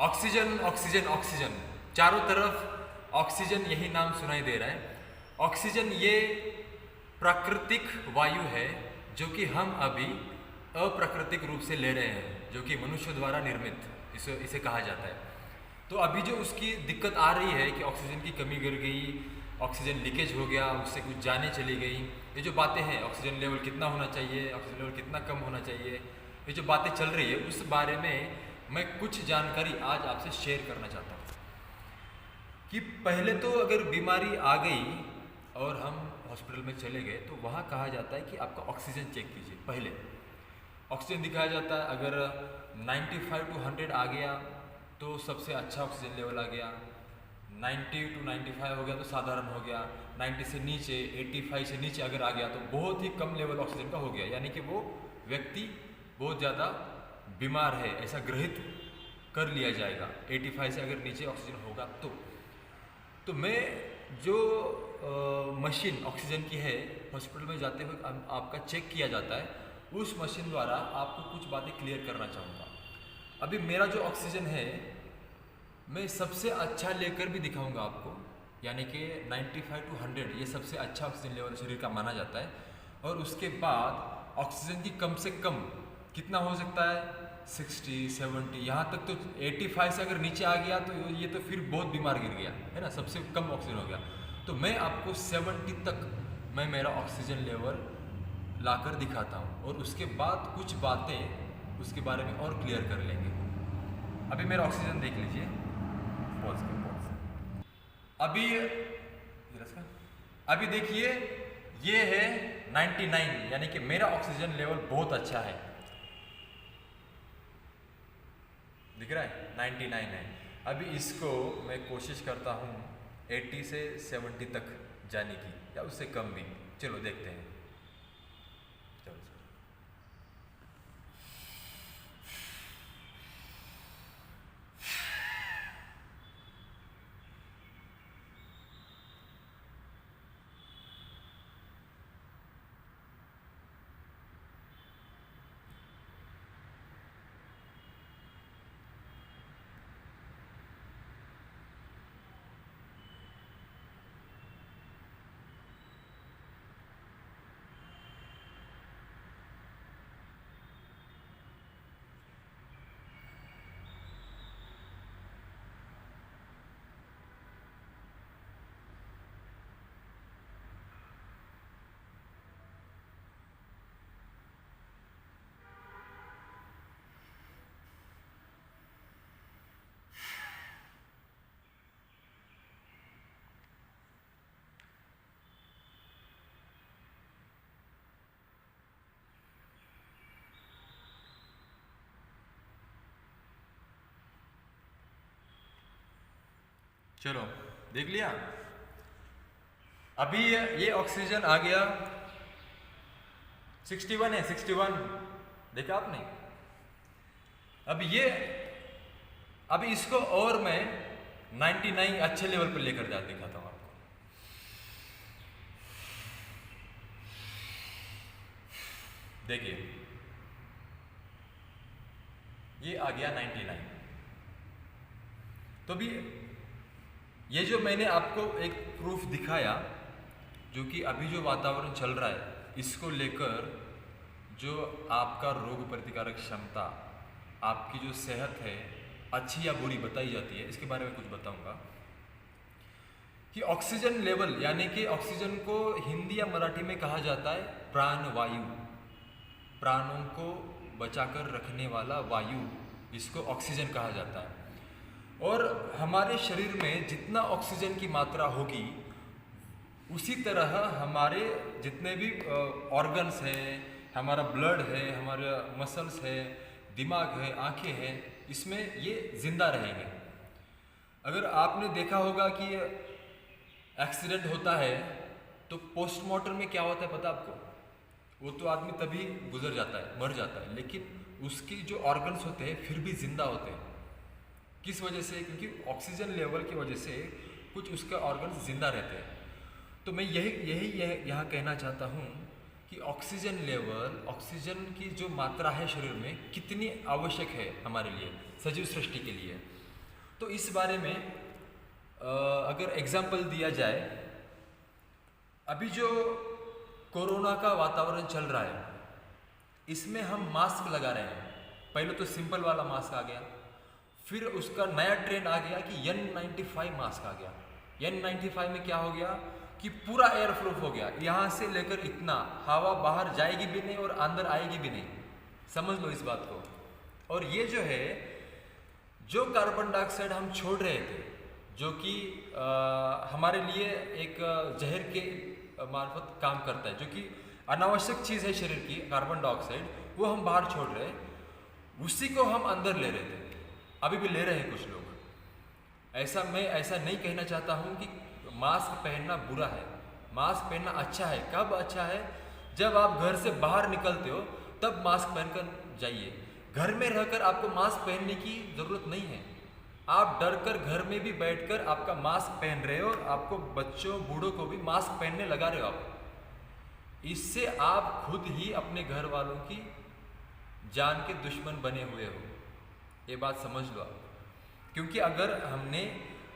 Oxygen oxygen oxygen, चारों तरफ oxygen यही नाम सुनाई दे रहा है। ऑक्सीजन ये प्राकृतिक वायु है जो कि हम अभी अप्राकृतिक रूप से ले रहे हैं, जो कि मनुष्य द्वारा निर्मित इसे कहा जाता है। तो अभी जो उसकी दिक्कत आ रही है कि ऑक्सीजन की कमी गिर गई, ऑक्सीजन लीकेज हो गया, उससे कुछ जाने चली गई, ये जो बातें हैं, ऑक्सीजन लेवल कितना होना चाहिए, ऑक्सीजन लेवल कितना कम होना चाहिए, ये जो बातें चल रही है उस बारे में मैं कुछ जानकारी आज आपसे शेयर करना चाहता हूँ। कि पहले तो अगर बीमारी आ गई और हम हॉस्पिटल में चले गए तो वहाँ कहा जाता है कि आपका ऑक्सीजन चेक कीजिए। पहले ऑक्सीजन दिखाया जाता है, अगर 95 to 100 आ गया तो सबसे अच्छा ऑक्सीजन लेवल आ गया, 90 to 95 हो गया तो साधारण हो गया, 90 से नीचे 85 से नीचे अगर आ गया तो बहुत ही कम लेवल ऑक्सीजन का हो गया, यानी कि वो व्यक्ति बहुत ज़्यादा बीमार है ऐसा ग्रहित कर लिया जाएगा। 85 से अगर नीचे ऑक्सीजन होगा तो मैं जो मशीन ऑक्सीजन की है हॉस्पिटल में जाते हुए आपका चेक किया जाता है, उस मशीन द्वारा आपको कुछ बातें क्लियर करना चाहूँगा। अभी मेरा जो ऑक्सीजन है मैं सबसे अच्छा लेकर भी दिखाऊंगा आपको, यानी कि 95 to 100 ये सबसे अच्छा ऑक्सीजन लेवल शरीर का माना जाता है। और उसके बाद ऑक्सीजन की कम से कम कितना हो सकता है, 60 70, यहाँ तक तो 85 से अगर नीचे आ गया तो ये तो फिर बहुत बीमार गिर गया है ना, सबसे कम ऑक्सीजन हो गया। तो मैं आपको 70 तक मैं मेरा ऑक्सीजन लेवल लाकर दिखाता हूँ और उसके बाद कुछ बातें उसके बारे में और क्लियर कर लेंगे। अभी मेरा ऑक्सीजन देख लीजिए, पॉज। अभी देखिए ये है 99, यानी कि मेरा ऑक्सीजन लेवल बहुत अच्छा है, दिख रहा है 99 है। अभी इसको मैं कोशिश करता हूँ 80 से 70 तक जाने की या उससे कम भी, चलो देखते हैं। चलो देख लिया। अभी ये ऑक्सीजन आ गया 61 है, 61 देखा आपने। अभी इसको और मैं 99 अच्छे लेवल पर लेकर जा दिखाता हूँ आपको। देखिए ये आ गया 99। तो भी ये जो मैंने आपको एक प्रूफ दिखाया, जो कि अभी जो वातावरण चल रहा है इसको लेकर जो आपका रोग प्रतिकारक क्षमता, आपकी जो सेहत है अच्छी या बुरी बताई जाती है, इसके बारे में कुछ बताऊंगा। कि ऑक्सीजन लेवल, यानी कि ऑक्सीजन को हिंदी या मराठी में कहा जाता है प्राणवायु, प्राणों को बचाकर रखने वाला वायु, इसको ऑक्सीजन कहा जाता है। और हमारे शरीर में जितना ऑक्सीजन की मात्रा होगी उसी तरह हमारे जितने भी ऑर्गन्स हैं, हमारा ब्लड है, हमारे मसल्स है, दिमाग है, आंखें हैं, इसमें ये जिंदा रहेंगे। अगर आपने देखा होगा कि एक्सीडेंट होता है तो पोस्टमार्टम में क्या होता है पता आपको, वो तो आदमी तभी गुजर जाता है, मर जाता है, लेकिन उसकी जो ऑर्गन्स होते हैं फिर भी जिंदा होते हैं। किस वजह से? क्योंकि ऑक्सीजन लेवल की वजह से कुछ उसके ऑर्गन्स जिंदा रहते हैं। तो मैं यही यहाँ कहना चाहता हूँ कि ऑक्सीजन लेवल, ऑक्सीजन की जो मात्रा है शरीर में कितनी आवश्यक है हमारे लिए, सजीव सृष्टि के लिए। तो इस बारे में अगर एग्जाम्पल दिया जाए, अभी जो कोरोना का वातावरण चल रहा है इसमें हम मास्क लगा रहे हैं। पहले तो सिंपल वाला मास्क आ गया, फिर उसका नया ट्रेंड आ गया कि N95 मास्क आ गया। N95 में क्या हो गया कि पूरा एयर प्रूफ हो गया, यहाँ से लेकर इतना हवा बाहर जाएगी भी नहीं और अंदर आएगी भी नहीं, समझ लो इस बात को। और ये जो है, जो कार्बन डाइऑक्साइड हम छोड़ रहे थे, जो कि हमारे लिए एक जहर के मार्फत काम करता है, जो कि अनावश्यक चीज़ है शरीर की, कार्बन डाइऑक्साइड, वो हम बाहर छोड़ रहे हैं, उसी को हम अंदर ले रहे थे, अभी भी ले रहे हैं कुछ लोग। मैं ऐसा नहीं कहना चाहता हूँ कि मास्क पहनना बुरा है, मास्क पहनना अच्छा है। कब अच्छा है? जब आप घर से बाहर निकलते हो तब मास्क पहनकर जाइए। घर में रहकर आपको मास्क पहनने की ज़रूरत नहीं है। आप डर कर घर में भी बैठकर आपका मास्क पहन रहे हो और आपको बच्चों बूढ़ों को भी मास्क पहनने लगा रहे हो आप। इससे आप खुद ही अपने घर वालों की जान के दुश्मन बने हुए हो, ये बात समझ लो आप। क्योंकि अगर हमने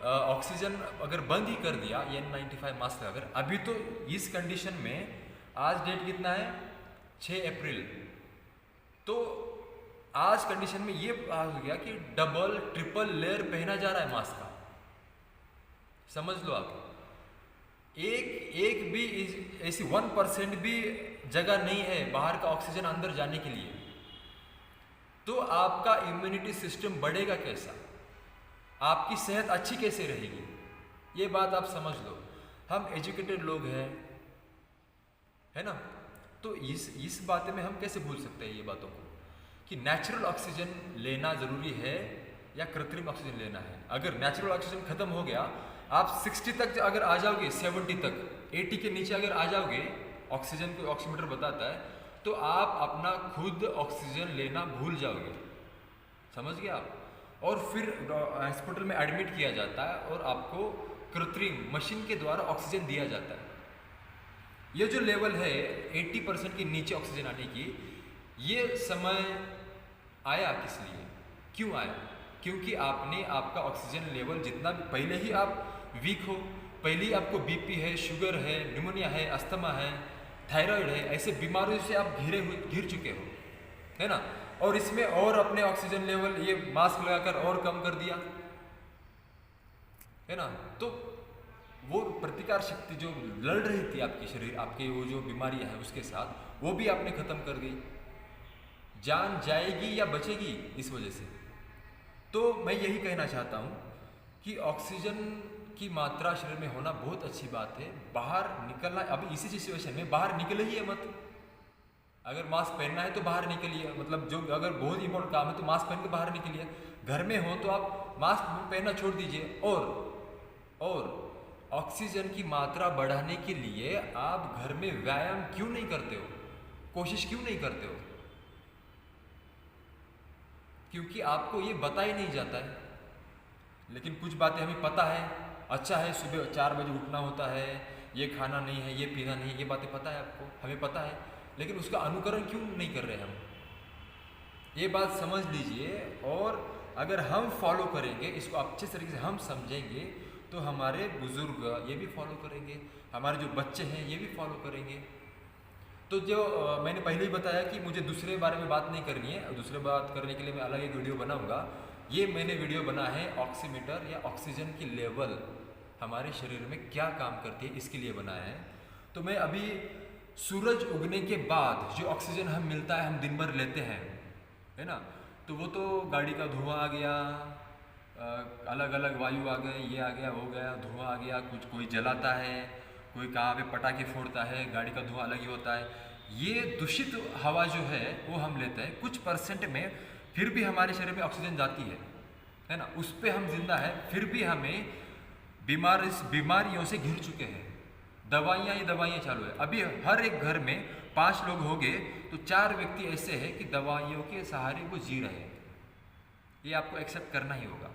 ऑक्सीजन अगर बंद ही कर दिया N95 मास्क अगर, अभी तो इस कंडीशन में, आज डेट कितना है, 6 अप्रैल, तो आज कंडीशन में ये हो गया कि डबल ट्रिपल लेयर पहना जा रहा है मास्क का, समझ लो आप। एक भी ऐसी 1% भी जगह नहीं है बाहर का ऑक्सीजन अंदर जाने के लिए, तो आपका इम्यूनिटी सिस्टम बढ़ेगा कैसा, आपकी सेहत अच्छी कैसे रहेगी, ये बात आप समझ लो। हम एजुकेटेड लोग हैं, है ना, तो इस बात में हम कैसे भूल सकते हैं ये बातों को कि नेचुरल ऑक्सीजन लेना ज़रूरी है या कृत्रिम ऑक्सीजन लेना है। अगर नेचुरल ऑक्सीजन खत्म हो गया, आप 60 तक अगर आ जाओगे, 70 तक, 80 के नीचे अगर आ जाओगे, ऑक्सीजन को ऑक्सीमीटर बताता है, तो आप अपना खुद ऑक्सीजन लेना भूल जाओगे, समझ गए आप। और फिर हॉस्पिटल में एडमिट किया जाता है और आपको कृत्रिम मशीन के द्वारा ऑक्सीजन दिया जाता है। ये जो लेवल है 80% के नीचे ऑक्सीजन आने की, ये समय आया किस लिए, क्यों आया? क्योंकि आपने आपका ऑक्सीजन लेवल जितना भी, पहले ही आप वीक हो, पहले ही आपको बीपी है, शुगर है, निमोनिया है, अस्थमा है, थायराइड है, ऐसे बीमारियों से आप घिर चुके हो, है ना। और इसमें और अपने ऑक्सीजन लेवल ये मास्क लगाकर और कम कर दिया, है ना। तो वो प्रतिकार शक्ति जो लड़ रही थी आपकी शरीर, आपके वो जो बीमारियां हैं उसके साथ, वो भी आपने खत्म कर दी। जान जाएगी या बचेगी इस वजह से। तो मैं यही कहना चाहता हूँ कि ऑक्सीजन की मात्रा शरीर में होना बहुत अच्छी बात है। बाहर निकलना, अभी इसी सिचुएशन में बाहर निकले ही मत। अगर मास्क पहनना है तो बाहर निकलिए, मतलब जो अगर बहुत इंपॉर्टेंट काम है तो मास्क पहन के बाहर निकलिए। घर में हो तो आप मास्क पहनना छोड़ दीजिए। और ऑक्सीजन की मात्रा बढ़ाने के लिए आप घर में व्यायाम क्यों नहीं करते हो, कोशिश क्यों नहीं करते हो? क्योंकि आपको ये बताया नहीं जाता है। लेकिन कुछ बातें हमें पता है, अच्छा है सुबह 4 बजे उठना होता है, ये खाना नहीं है, ये पीना नहीं है, ये बातें पता है आपको, हमें पता है, लेकिन उसका अनुकरण क्यों नहीं कर रहे हम? ये बात समझ लीजिए। और अगर हम फॉलो करेंगे इसको अच्छे तरीके से, हम समझेंगे, तो हमारे बुजुर्ग ये भी फॉलो करेंगे, हमारे जो बच्चे हैं ये भी फॉलो करेंगे। तो जो मैंने पहले ही बताया कि मुझे दूसरे बारे में बात नहीं करनी है, दूसरे बात करने के लिए मैं अलग एक वीडियो बनाऊंगा। ये मैंने वीडियो बना है ऑक्सीमीटर या ऑक्सीजन की लेवल हमारे शरीर में क्या काम करती है, इसके लिए बनाया है। तो मैं अभी सूरज उगने के बाद जो ऑक्सीजन हम मिलता है, हम दिन भर लेते हैं, है ना, तो वो तो गाड़ी का धुआं आ गया, अलग अलग वायु आ गए, ये आ गया, वो गया, धुआं आ गया, कुछ कोई जलाता है, कोई कहाँ पे पटाखे फोड़ता है, गाड़ी का धुआं अलग ही होता है। ये दूषित हवा जो है वो हम लेते हैं, कुछ परसेंट में फिर भी हमारे शरीर में ऑक्सीजन जाती है ना, उस पर हम जिंदा है, फिर भी हमें बीमारियों से घिर चुके हैं। दवाइयाँ ही दवाइयाँ चालू है। अभी हर एक घर में 5 लोग हो गए तो 4 व्यक्ति ऐसे हैं कि दवाइयों के सहारे वो जी रहे हैं। ये आपको एक्सेप्ट करना ही होगा।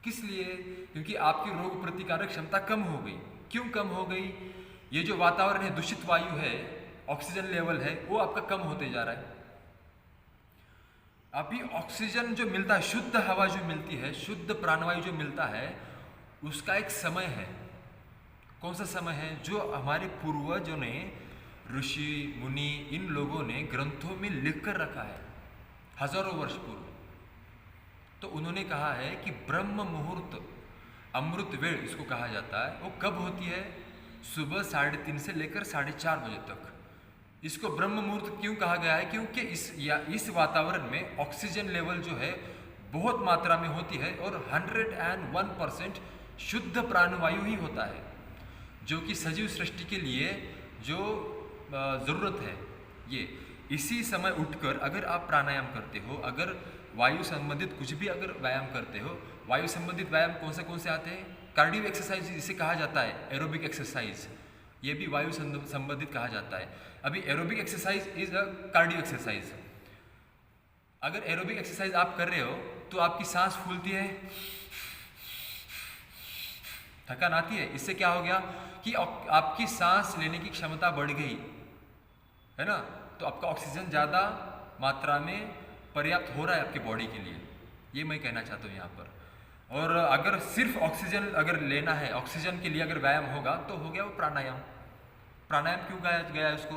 किस लिए? क्योंकि आपकी रोग प्रतिकारक क्षमता कम हो गई। क्यों कम हो गई? ये जो वातावरण है, दूषित वायु है, ऑक्सीजन लेवल है, वो आपका कम होते जा रहा है। अभी ऑक्सीजन जो मिलता है, शुद्ध हवा जो मिलती है, शुद्ध प्राणवायु जो मिलता है, उसका एक समय है। कौन सा समय है? जो हमारे पूर्वजों ने, ऋषि मुनि, इन लोगों ने ग्रंथों में लिख कर रखा है हजारों वर्ष पूर्व। तो उन्होंने कहा है कि ब्रह्म मुहूर्त, अमृत वेळ इसको कहा जाता है, वो कब होती है? सुबह 3:30 से लेकर 4:30 बजे तक। इसको ब्रह्म मुहूर्त क्यों कहा गया है? क्योंकि इस वातावरण में ऑक्सीजन लेवल जो है बहुत मात्रा में होती है और 101% शुद्ध प्राणवायु ही होता है, जो कि सजीव सृष्टि के लिए जो ज़रूरत है। ये इसी समय उठकर अगर आप प्राणायाम करते हो, अगर वायु संबंधित कुछ भी अगर व्यायाम करते हो, वायु संबंधित व्यायाम कौन से आते हैं? कार्डियो एक्सरसाइज जिसे कहा जाता है, एरोबिक एक्सरसाइज, ये भी वायु संबंधित कहा जाता है। अभी aerobic exercise is a cardio exercise. अगर एरोबिक एक्सरसाइज आप कर रहे हो तो आपकी सांस फूलती है, थकान आती है। इससे क्या हो गया कि आपकी सांस लेने की क्षमता बढ़ गई है ना, तो आपका ऑक्सीजन ज़्यादा मात्रा में पर्याप्त हो रहा है आपके बॉडी के लिए। ये मैं कहना चाहता हूँ यहाँ पर। और अगर सिर्फ ऑक्सीजन अगर लेना है, ऑक्सीजन के लिए अगर व्यायाम होगा तो हो गया वो प्राणायाम। प्राणायाम क्यों कहा गया है उसको?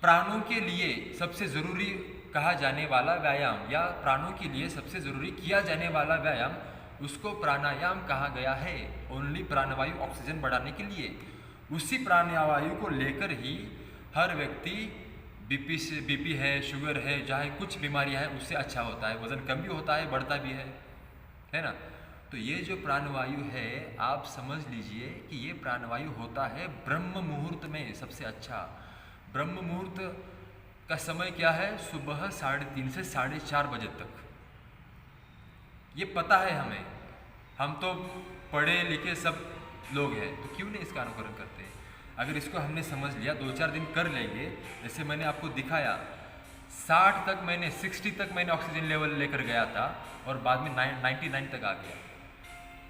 प्राणों के लिए सबसे ज़रूरी कहा जाने वाला व्यायाम, या प्राणों के लिए सबसे ज़रूरी किया जाने वाला व्यायाम, उसको प्राणायाम कहा गया है। ओनली प्राणवायु, ऑक्सीजन बढ़ाने के लिए। उसी प्राणवायु को लेकर ही हर व्यक्ति बीपी है, शुगर है, चाहे कुछ बीमारियां हैं, उससे अच्छा होता है, वजन कम भी होता है, बढ़ता भी है ना। तो ये जो प्राणवायु है, आप समझ लीजिए कि ये प्राणवायु होता है ब्रह्म मुहूर्त में सबसे अच्छा। ब्रह्म मुहूर्त का समय क्या है? सुबह 3:30 से 4:30 बजे तक। ये पता है हमें, हम तो पढ़े लिखे सब लोग हैं, तो क्यों नहीं इसका अनुकरण करते? अगर इसको हमने समझ लिया, 2-4 दिन कर लेंगे, जैसे मैंने आपको दिखाया 60 तक मैंने ऑक्सीजन लेवल लेकर गया था और बाद में 99 तक आ गया।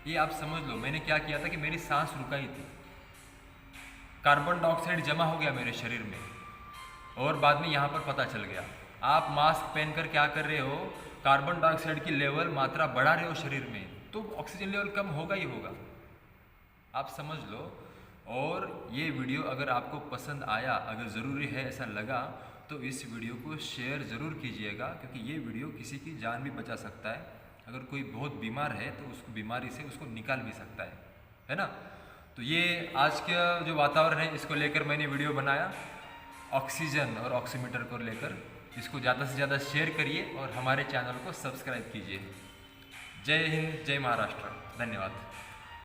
ये आप समझ लो मैंने क्या किया था कि मेरी सांस रुकाई थी, कार्बन डाइऑक्साइड जमा हो गया मेरे शरीर में, और बाद में यहाँ पर पता चल गया। आप मास्क पहनकर क्या कर रहे हो? कार्बन डाइऑक्साइड की लेवल मात्रा बढ़ा रहे हो शरीर में, तो ऑक्सीजन लेवल कम होगा ही होगा। आप समझ लो। और ये वीडियो अगर आपको पसंद आया, अगर ज़रूरी है ऐसा लगा, तो इस वीडियो को शेयर ज़रूर कीजिएगा, क्योंकि ये वीडियो किसी की जान भी बचा सकता है। अगर कोई बहुत बीमार है तो उस बीमारी से उसको निकाल भी सकता है ना। तो ये आज का जो वातावरण है, इसको लेकर मैंने वीडियो बनाया, ऑक्सीजन और ऑक्सीमीटर को लेकर। इसको ज़्यादा से ज़्यादा शेयर करिए और हमारे चैनल को सब्सक्राइब कीजिए। जय हिंद, जय महाराष्ट्र, धन्यवाद।